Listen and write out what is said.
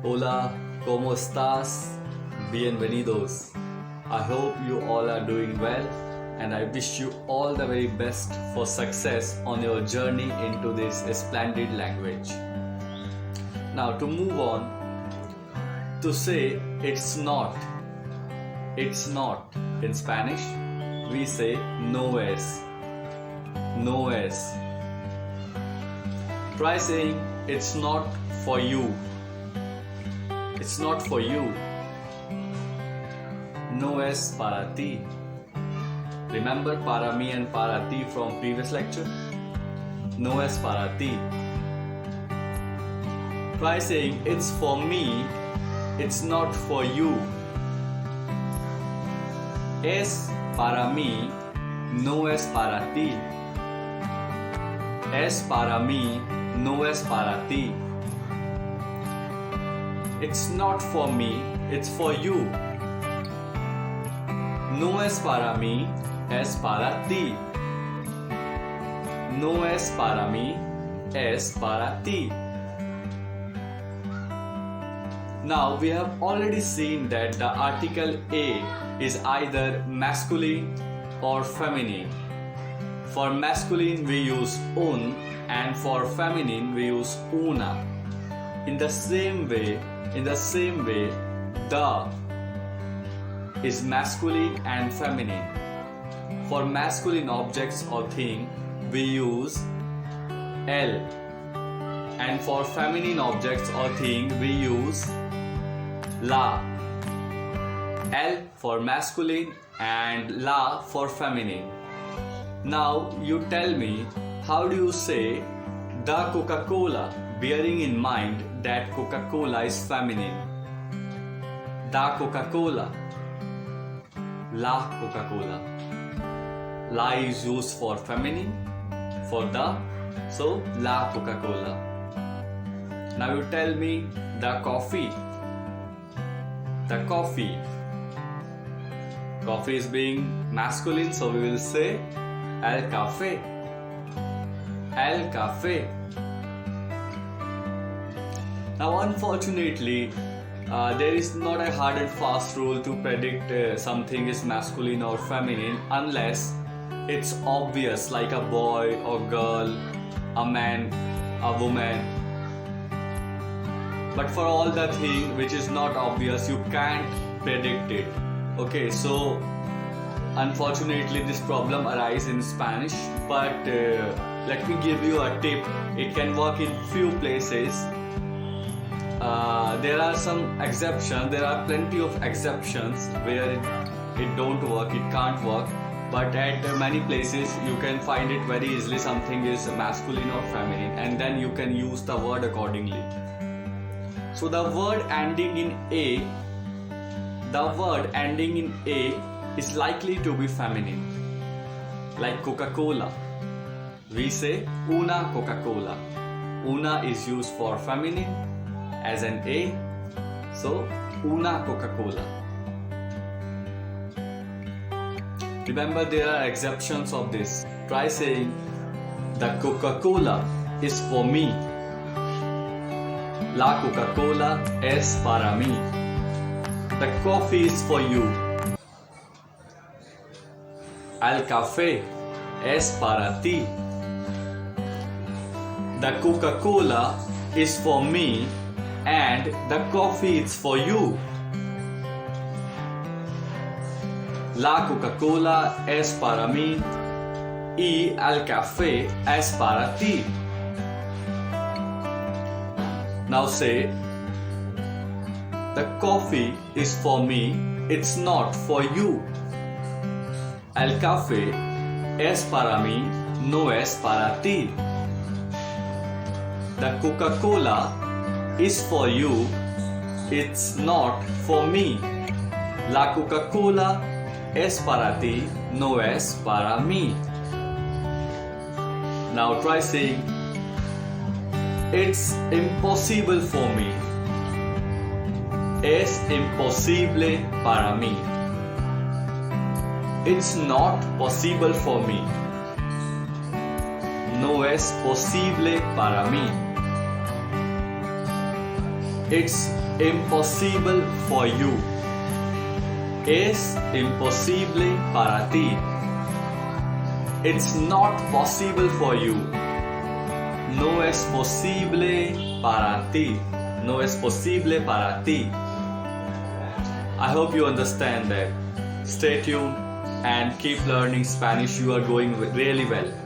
Hola, ¿cómo estás? Bienvenidos. I hope you all are doing well, and I wish you all the very best for success on your journey into this splendid language. Now, to move on, to say it's not in Spanish, we say no es. No es. Try saying it's not for you. It's not for you. No es para ti. Remember para mí and para ti from previous lecture? No es para ti. Try saying it's for me. It's not for you. Es para mí. No es para ti. Es para mí. No es para ti. It's not for me, it's for you. No es para mí, es para ti. No es para mí, es para ti. Now we have already seen that the article a is either masculine or feminine. For masculine we use un, and for feminine we use una. In the same way, the is masculine and feminine. For masculine objects or thing, we use el, and for feminine objects or thing, we use la. El for masculine and la for feminine. Now you tell me, how do you say the Coca-Cola, bearing in mind that Coca-Cola is feminine? The Coca-Cola. La Coca-Cola. La is used for feminine, for the, so la Coca-Cola. Now you tell me the coffee. The coffee. Coffee is being masculine, so we will say el café. El café. Now unfortunately, there is not a hard and fast rule to predict something is masculine or feminine unless it's obvious, like a boy or girl, a man, a woman. But for all the thing which is not obvious, you can't predict it. Okay, so unfortunately this problem arises in Spanish, but let me give you a tip. It can work in few places. There are some exceptions. There are plenty of exceptions where it don't work, it can't work. But at many places you can find it very easily. Something is masculine or feminine, and then you can use the word accordingly. So the word ending in a, is likely to be feminine. Like Coca-Cola, we say una Coca-Cola. Una is used for feminine as an a, so una Coca-Cola. Remember, there are exceptions of this. Try saying the Coca-Cola is for me. La Coca-Cola es para mí. The coffee is for you. El café es para ti. The Coca-Cola is for me and the coffee is for you. La Coca-Cola es para mí y el café es para ti. Now say, the coffee is for me, it's not for you. El café es para mí, no es para ti. The Coca-Cola is for you, it's not for me. La Coca-Cola es para ti, no es para mí. Now try saying, it's impossible for me. Es imposible para mí. It's not possible for me. No es posible para mí. It's impossible for you. Es imposible para ti. It's not possible for you. No es posible para ti. No es posible para ti. I hope you understand that. Stay tuned and keep learning Spanish. You are going really well.